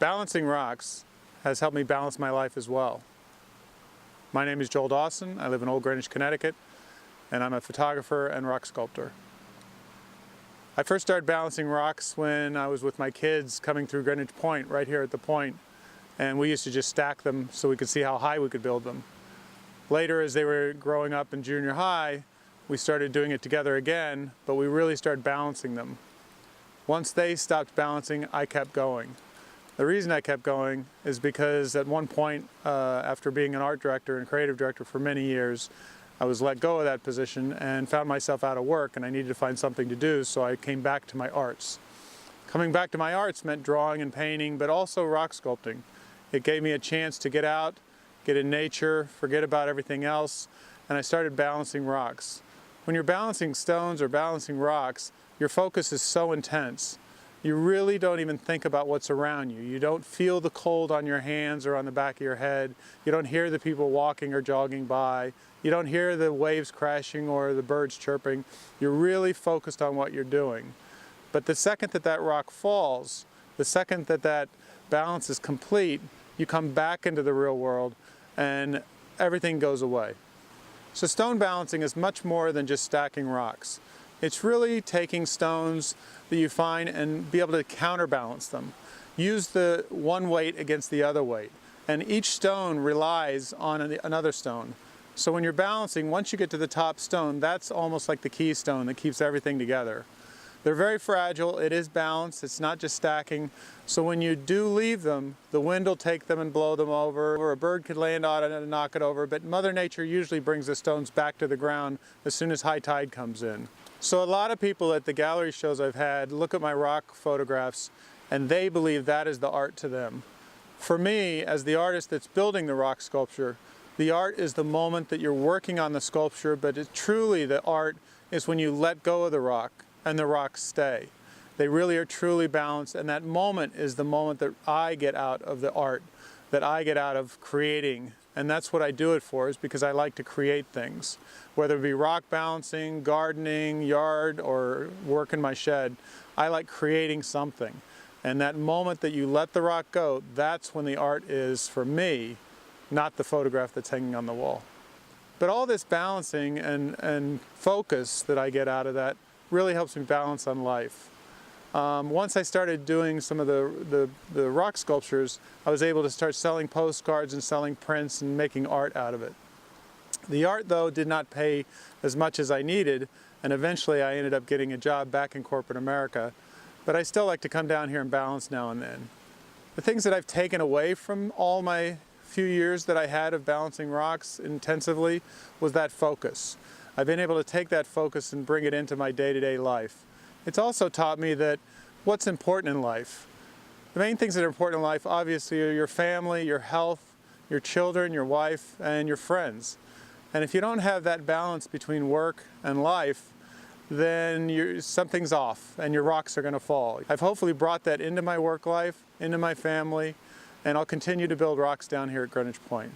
Balancing rocks has helped me balance my life as well. My name is Joel Dawson. I live in Old Greenwich, Connecticut, and I'm a photographer and rock sculptor. I first started balancing rocks when I was with my kids coming through Greenwich Point, right here at the point, and we used to just stack them so we could see how high we could build them. Later, as they were growing up in junior high, we started doing it together again, but we really started balancing them. Once they stopped balancing, I kept going. The reason I kept going is because at one point, after being an art director and creative director for many years, I was let go of that position and found myself out of work, and I needed to find something to do, so I came back to my arts. Coming back to my arts meant drawing and painting, but also rock sculpting. It gave me a chance to get out, get in nature, forget about everything else, and I started balancing rocks. When you're balancing stones or balancing rocks, your focus is so intense. You really don't even think about what's around you. You don't feel the cold on your hands or on the back of your head. You don't hear the people walking or jogging by. You don't hear the waves crashing or the birds chirping. You're really focused on what you're doing. But the second that that rock falls, the second that that balance is complete, you come back into the real world and everything goes away. So stone balancing is much more than just stacking rocks. It's really taking stones that you find and be able to counterbalance them. Use the one weight against the other weight. And each stone relies on another stone. So when you're balancing, once you get to the top stone, that's almost like the keystone that keeps everything together. They're very fragile, it is balanced, it's not just stacking. So when you do leave them, the wind will take them and blow them over, or a bird could land on it and knock it over, but Mother Nature usually brings the stones back to the ground as soon as high tide comes in. So a lot of people at the gallery shows I've had look at my rock photographs and they believe that is the art to them. For me, as the artist that's building the rock sculpture, the art is the moment that you're working on the sculpture, but truly the art is when you let go of the rock and the rocks stay. They really are truly balanced, and that moment is the moment that I get out of the art, that I get out of creating. And that's what I do it for, is because I like to create things. Whether it be rock balancing, gardening, yard, or work in my shed, I like creating something. And that moment that you let the rock go, that's when the art is, for me, not the photograph that's hanging on the wall. But all this balancing and focus that I get out of that really helps me balance on life. Once I started doing some of the rock sculptures, I was able to start selling postcards and selling prints and making art out of it. The art, though, did not pay as much as I needed, and eventually I ended up getting a job back in corporate America. But I still like to come down here and balance now and then. The things that I've taken away from all my few years that I had of balancing rocks intensively was that focus. I've been able to take that focus and bring it into my day-to-day life. It's also taught me that what's important in life. The main things that are important in life, obviously, are your family, your health, your children, your wife, and your friends. And if you don't have that balance between work and life, then something's off and your rocks are going to fall. I've hopefully brought that into my work life, into my family, and I'll continue to build rocks down here at Greenwich Point.